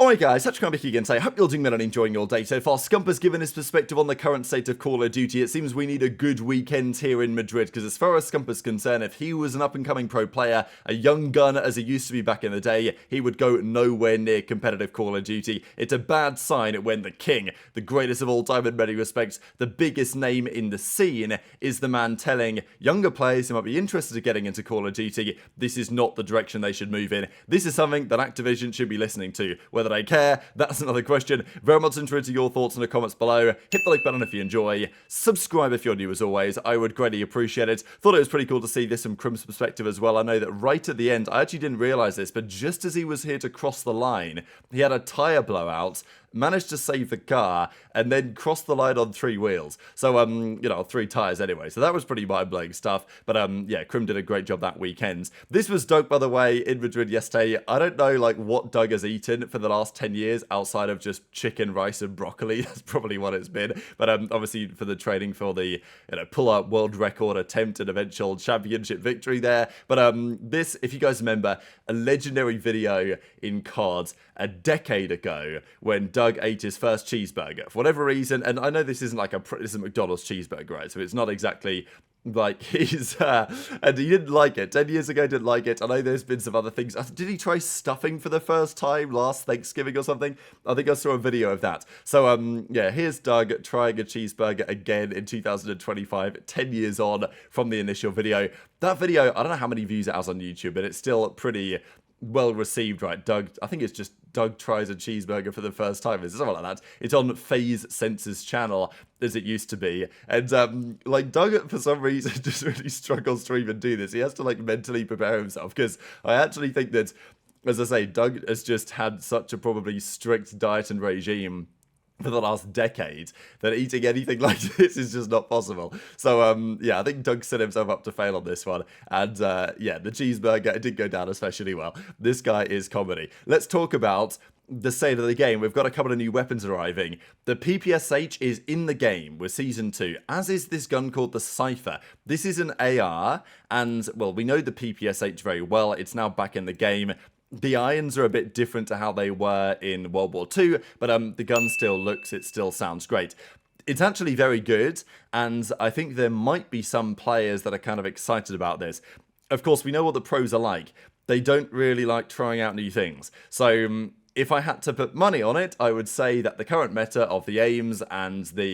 Alright guys, TacticalRab again today. Hope you're doing well and enjoying your day so far. Scump has given his perspective on the current state of Call of Duty. It seems we need a good weekend here in Madrid, because as far as Scump is concerned, if he was an up-and-coming pro player, a young gun as he used to be back in the day, he would go nowhere near competitive Call of Duty. It's a bad sign when the king, the greatest of all time in many respects, the biggest name in the scene, is the man telling younger players who might be interested in getting into Call of Duty, this is not the direction they should move in. This is something that Activision should be listening to. Whether they care, that's another question. Very much interested in your thoughts in the comments below. Hit the like button if you enjoy. Subscribe if you're new as always. I would greatly appreciate it. Thought it was pretty cool to see this from Kremp's perspective as well. I know that right at the end, I actually didn't realise this, but just as he was here to cross the line, he had a tyre blowout, managed to save the car, and then crossed the line on 3 wheels. So, you know, 3 tyres anyway. So that was pretty mind-blowing stuff. But, yeah, Kremp did a great job that weekend. This was Doug, by the way, in Madrid yesterday. I don't know, like, what Doug has eaten for the last 10 years outside of just chicken, rice, and broccoli. That's probably what it's been. But, obviously, for the training for the, you know, pull-up world record attempt and eventual championship victory there. But, this, if you guys remember, a legendary video in COD a decade ago when Doug ate his first cheeseburger. For whatever reason, and I know this isn't like this is a McDonald's cheeseburger, right? So it's not exactly like he's, and he didn't like it. 10 years ago, didn't like it. I know there's been some other things. Did he try stuffing for the first time last Thanksgiving or something? I think I saw a video of that. So, yeah, here's Doug trying a cheeseburger again in 2025, 10 years on from the initial video. That video, I don't know how many views it has on YouTube, but it's still pretty well received, right? Doug, I think it's just Doug tries a cheeseburger for the first time. It's something like that. It's on FaZe Sense's channel, as it used to be. And, like, Doug, for some reason, just really struggles to even do this. He has to, like, mentally prepare himself, because I actually think that, as I say, Doug has just had such a probably strict diet and regime for the last decade that eating anything like this is just not possible. So, yeah, I think Doug set himself up to fail on this one. And, yeah, the cheeseburger, it didn't go down especially well. This guy is comedy. Let's talk about the state of the game. We've got a couple of new weapons arriving. The PPSH is in the game with Season 2, as is this gun called the Cypher. This is an AR, and, well, we know the PPSH very well. It's now back in the game. The irons are a bit different to how they were in World War II, but the gun still looks, it still sounds great. It's actually very good, and I think there might be some players that are kind of excited about this. Of course, we know what the pros are like. They don't really like trying out new things. So, if I had to put money on it, I would say that the current meta of the AIMs and the,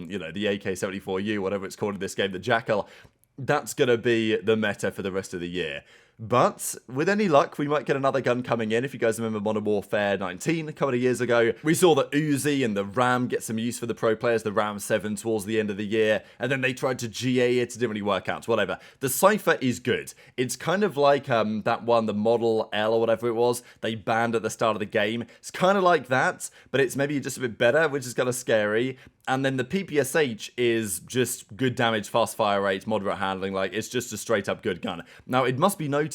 you know, the AK-74U, whatever it's called in this game, the Jackal, that's going to be the meta for the rest of the year. But with any luck, we might get another gun coming in. If you guys remember Modern Warfare 19 a couple of years ago, we saw the Uzi and the Ram get some use for the pro players, the Ram 7 towards the end of the year, and then they tried to GA it, didn't really work out, whatever. The Cypher is good. It's kind of like that one, the Model L or whatever it was, they banned at the start of the game. It's kind of like that, but it's maybe just a bit better, which is kind of scary. And then the PPSH is just good damage, fast fire rate, moderate handling, like it's just a straight up good gun. Now, it must be noted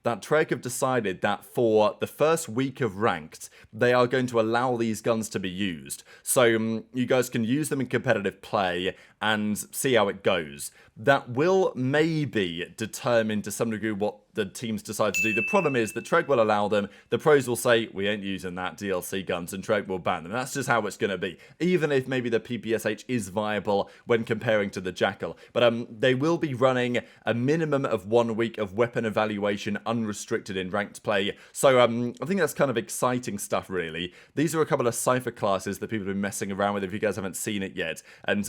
that Treyarch have decided that for the first week of Ranked, they are going to allow these guns to be used. So you guys can use them in competitive play and see how it goes. That will maybe determine to some degree what the teams decide to do. The problem is that Treyarch will allow them. The pros will say, we ain't using that DLC guns, and Treyarch will ban them. That's just how it's going to be. Even if maybe the PPSH is viable when comparing to the Jackal. But they will be running a minimum of 1 week of weapon evaluation unrestricted in ranked play. So I think that's kind of exciting stuff, really. These are a couple of Cypher classes that people have been messing around with if you guys haven't seen it yet. And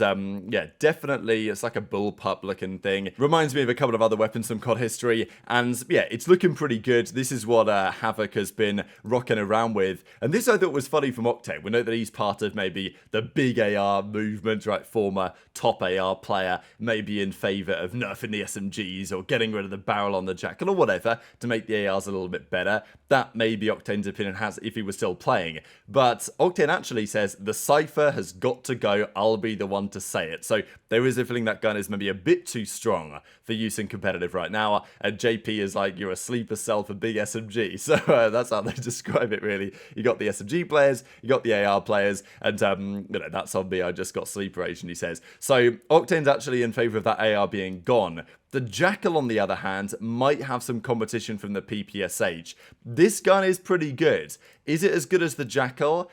yeah, definitely it's like a bullpup looking thing. Reminds me of a couple of other weapons from COD history. And yeah, it's looking pretty good. This is what Havoc has been rocking around with. And this I thought was funny from OpTic. We know that he's part of maybe the big AR movement, right? Former top AR player, maybe in favour of nerfing the SMGs or getting rid of the barrel on the Jackal or whatever to make the ARs a little bit better. That may be Octane's opinion has if he was still playing. But Octane actually says the Cypher has got to go. I'll be the one to say it. So there is a feeling that gun is maybe a bit too strong for use in competitive right now. JP is like you're a sleeper cell for big SMG. So that's how they describe it, really. You got the SMG players, you got the AR players, and that's on me. I just got sleeper age, and he says. So Octane's actually in favor of that AR being gone. The JAKAL, on the other hand, might have some competition from the PPSH. This gun is pretty good. Is it as good as the JAKAL?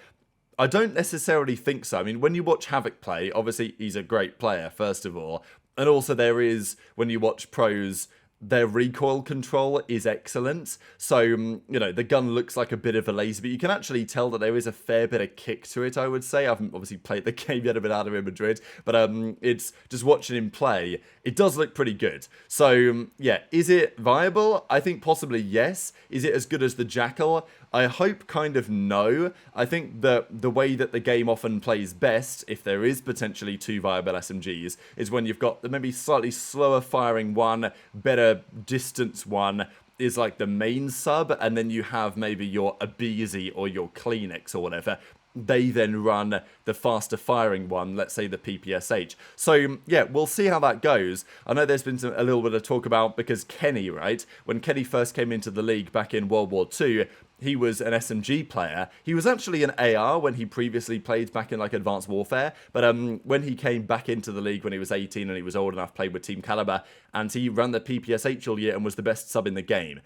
I don't necessarily think so. I mean, when you watch Havoc play, obviously he's a great player, first of all. And also there is, when you watch pros, their recoil control is excellent. So, the gun looks like a bit of a laser, but you can actually tell that there is a fair bit of kick to it, I would say. I haven't obviously played the game yet, a bit out of in Madrid, but it's just watching him play. It does look pretty good. So, yeah, is it viable? I think possibly yes. Is it as good as the JAKAL? I hope kind of no. I think that the way that the game often plays best, if there is potentially two viable SMGs, is when you've got the maybe slightly slower firing one, better distance one, is like the main sub, and then you have maybe your aBeZy or your CleanX or whatever. They then run the faster firing one, let's say the PPSH. So, yeah, we'll see how that goes. I know there's been a little bit of talk about, because Kenny, right, when Kenny first came into the league back in World War II, he was an SMG player. He was actually an AR when he previously played back in like Advanced Warfare. But when he came back into the league when he was 18 and he was old enough, played with Team Caliber, and he ran the PPSH all year and was the best sub in the game.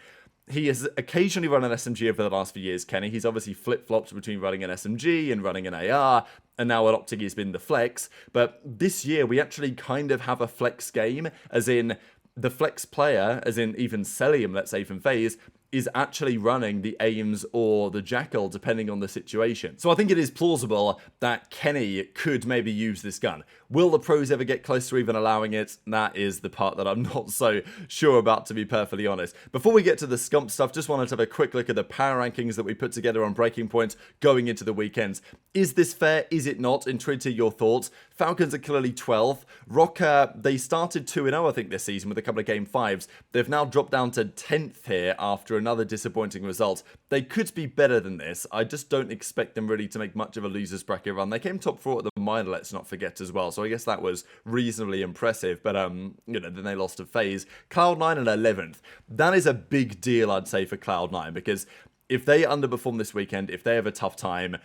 He has occasionally run an SMG over the last few years, Kenny. He's obviously flip-flopped between running an SMG and running an AR, and now at OpTic he's been the flex. But this year we actually kind of have a flex game, as in the flex player, as in even Cellium, let's say from FaZe, is actually running the AIMS or the JAKAL, depending on the situation. So I think it is plausible that Kenny could maybe use this gun. Will the pros ever get close to even allowing it? That is the part that I'm not so sure about, to be perfectly honest. Before we get to the Scump stuff, just wanted to have a quick look at the power rankings that we put together on Breaking Point going into the weekends. Is this fair? Is it not? Intrigued to your thoughts. Falcons are clearly 12th. Rocker, they started 2-0, I think, this season with a couple of game 5s. They've now dropped down to 10th here after another disappointing result. They could be better than this. I just don't expect them really to make much of a losers bracket run. They came top 4 at the minor, let's not forget, as well. So I guess that was reasonably impressive. But, then they lost to FaZe. Cloud9 and 11th. That is a big deal, I'd say, for Cloud9, because if they underperform this weekend, if they have a tough time,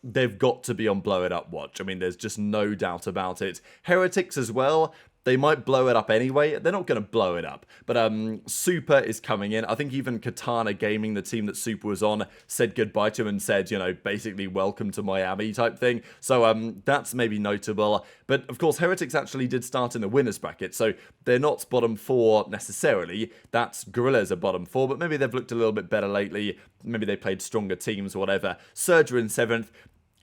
they've got to be on blow it up watch. I mean, there's just no doubt about it. Heretics as well. They might blow it up anyway. They're not going to blow it up. But Super is coming in. I think even Katana Gaming, the team that Super was on, said goodbye to him and said, basically welcome to Miami type thing. So that's maybe notable. But of course, Heretics actually did start in the winners bracket. So they're not bottom 4 necessarily. That's Gorillas are bottom 4. But maybe they've looked a little bit better lately. Maybe they played stronger teams or whatever. Surge are in 7th.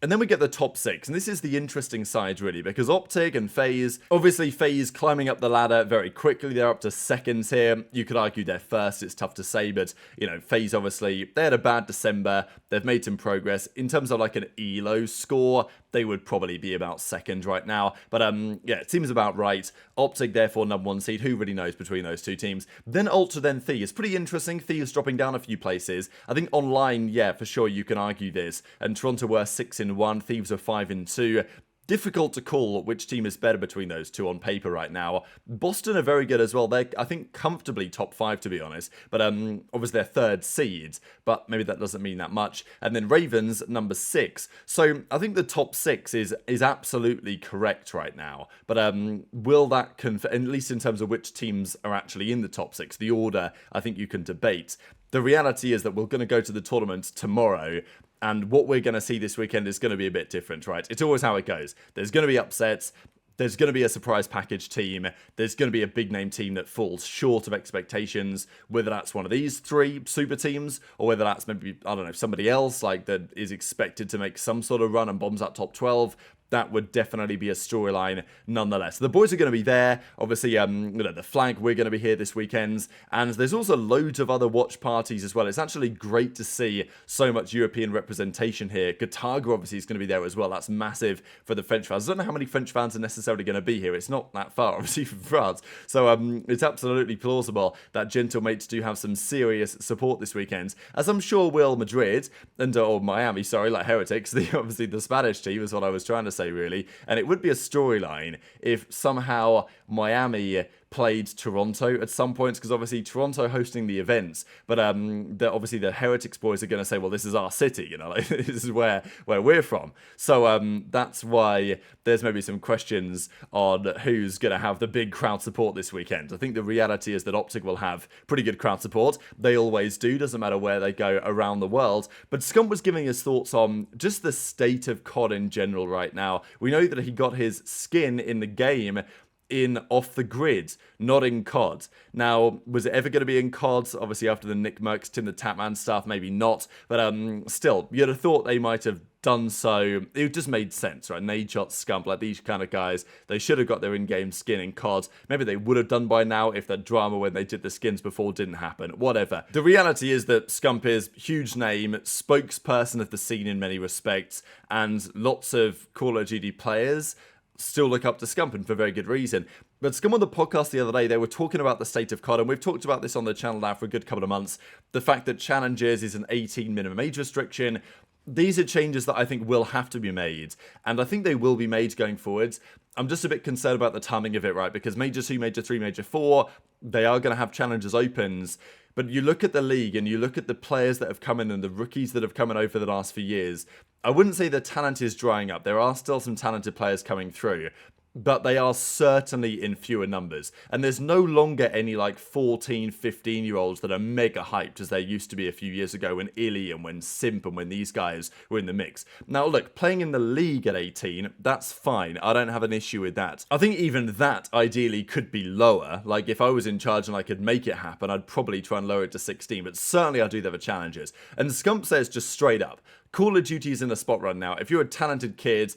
And then we get the top 6, and this is the interesting side, really, because OpTic and FaZe, obviously FaZe climbing up the ladder very quickly. They're up to seconds here. You could argue they're first. It's tough to say, but, FaZe, obviously, they had a bad December. They've made some progress. In terms of, like, an ELO score, they would probably be about second right now. But, yeah, it seems about right. OpTic, therefore, number 1 seed. Who really knows between those two teams? Then Ultra, then Thieves. Pretty interesting. Thieves dropping down a few places. I think online, yeah, for sure, you can argue this. And Toronto were 6-1. Thieves are 5-2. Difficult to call which team is better between those two on paper right now. Boston are very good as well. They're, I think, comfortably top 5, to be honest. But obviously they're 3rd seeds, but maybe that doesn't mean that much. And then Ravens, number 6. So I think the top 6 is absolutely correct right now. But will that, at least in terms of which teams are actually in the top 6, the order, I think you can debate. The reality is that we're going to go to the tournament tomorrow, and what we're going to see this weekend is going to be a bit different, right? It's always how it goes. There's going to be upsets. There's going to be a surprise package team. There's going to be a big name team that falls short of expectations, whether that's one of these 3 super teams, or whether that's maybe, I don't know, somebody else like that is expected to make some sort of run and bombs that top 12. That would definitely be a storyline nonetheless. The boys are going to be there. Obviously, the flag, we're going to be here this weekend. And there's also loads of other watch parties as well. It's actually great to see so much European representation here. Gotaga obviously is going to be there as well. That's massive for the French fans. I don't know how many French fans are necessarily going to be here. It's not that far, obviously, from France. So it's absolutely plausible that Gentlemates do have some serious support this weekend. As I'm sure will Madrid, or Miami, sorry, like Heretics. Obviously, the Spanish team is what I was trying to say, really. And it would be a storyline if somehow Miami played Toronto at some points, because obviously Toronto hosting the events, but obviously the Heretics boys are going to say, well, this is our city, you know, like, this is where we're from. So that's why there's maybe some questions on who's going to have the big crowd support this weekend. I think the reality is that OpTic will have pretty good crowd support. They always do, doesn't matter where they go around the world. But Scump was giving his thoughts on just the state of COD in general right now. We know that he got his skin in the game in Off the Grid, not in COD. Now, was it ever going to be in COD? Obviously, after the Nick Mercs, Tim the Tapman stuff, maybe not. But still, you'd have thought they might have done so. It just made sense, right? Nadeshot, Scump, like these kind of guys, they should have got their in-game skin in COD. Maybe they would have done by now if that drama when they did the skins before didn't happen. Whatever. The reality is that Scump is huge name, spokesperson of the scene in many respects, and lots of Call of Duty players still look up to Scump, and for very good reason. But Scump on the podcast the other day, they were talking about the state of COD, and we've talked about this on the channel now for a good couple of months. The fact that challenges is an 18 minimum age restriction. These are changes that I think will have to be made, and I think they will be made going forwards. I'm just a bit concerned about the timing of it, right? Because Major 2, Major 3, Major 4, they are going to have challenges opens. But you look at the league and you look at the players that have come in and the rookies that have come in over the last few years, I wouldn't say the talent is drying up. There are still some talented players coming through, but they are certainly in fewer numbers. And there's no longer any like 14, 15-year-olds that are mega hyped as there used to be a few years ago when aBeZy and when Simp and when these guys were in the mix. Now look, playing in the league at 18, that's fine. I don't have an issue with that. I think even that ideally could be lower. Like if I was in charge and I could make it happen, I'd probably try and lower it to 16, but certainly I do have challenges. And Scump says just straight up, Call of Duty is in a spot right now. If you're a talented kid,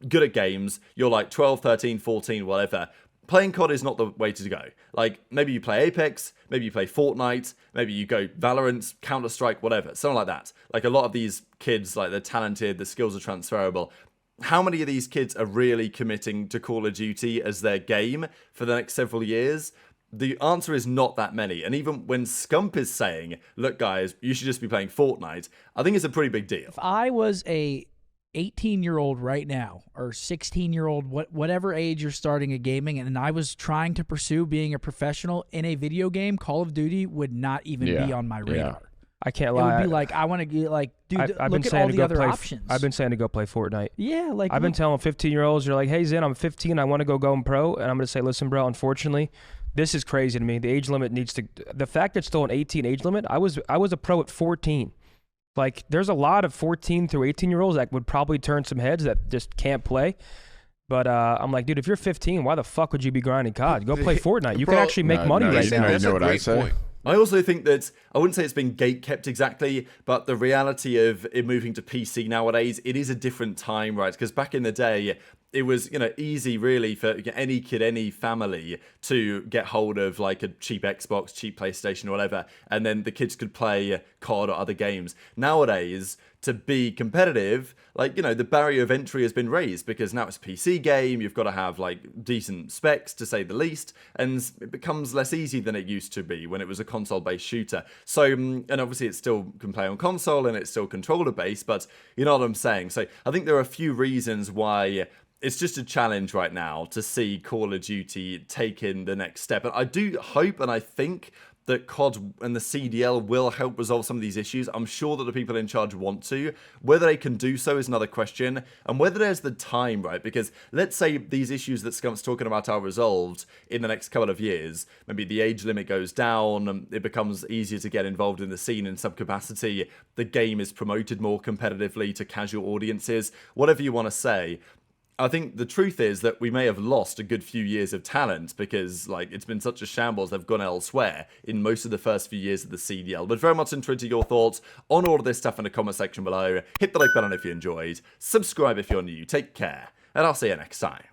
good at games, you're like 12, 13, 14, whatever, playing COD is not the way to go. Like, maybe you play Apex, maybe you play Fortnite, maybe you go Valorant, Counter-Strike, whatever, something like that. Like, a lot of these kids, like, they're talented, the skills are transferable. How many of these kids are really committing to Call of Duty as their game for the next several years? The answer is not that many. And even when Scump is saying, look, guys, you should just be playing Fortnite, I think it's a pretty big deal. If I was a 18-year-old right now, or 16-year-old, whatever age you're starting a gaming, and I was trying to pursue being a professional in a video game, Call of Duty would not even be on my radar. Yeah. I can't lie. It would be like, I want to get, like, dude, I've look been at saying all to the go other play, options. I've been saying to go play Fortnite. Yeah, like, I've been telling 15-year-olds, you're like, hey, Zen, I'm 15, I want to go pro, and I'm going to say, listen, bro, unfortunately, this is crazy to me. The age limit needs to, the fact that it's still an 18 age limit, I was a pro at 14. Like, there's a lot of 14 through 18-year-olds that would probably turn some heads that just can't play. But I'm like, dude, if you're 15, why the fuck would you be grinding COD? Go play Fortnite. You can actually make money right now. You know what I say? I also think that, I wouldn't say it's been gate-kept exactly, but the reality of it moving to PC nowadays, it is a different time, right? Because back in the day, it was, you know, easy really for any kid, any family to get hold of like a cheap Xbox, cheap PlayStation or whatever, and then the kids could play COD or other games. Nowadays, to be competitive, like, you know, the barrier of entry has been raised because now it's a PC game, you've got to have like decent specs to say the least, and it becomes less easy than it used to be when it was a console-based shooter. So, and obviously it still can play on console and it's still controller-based, but you know what I'm saying. So I think there are a few reasons why it's just a challenge right now to see Call of Duty taking the next step. And I do hope and I think that COD and the CDL will help resolve some of these issues. I'm sure that the people in charge want to. Whether they can do so is another question, and whether there's the time, right? Because let's say these issues that Scump's talking about are resolved in the next couple of years. Maybe the age limit goes down, it becomes easier to get involved in the scene in some capacity, the game is promoted more competitively to casual audiences, whatever you want to say. I think the truth is that we may have lost a good few years of talent because, like, it's been such a shambles, they've gone elsewhere in most of the first few years of the CDL. But very much interested in your thoughts on all of this stuff in the comment section below. Hit the like button if you enjoyed. Subscribe if you're new. Take care. And I'll see you next time.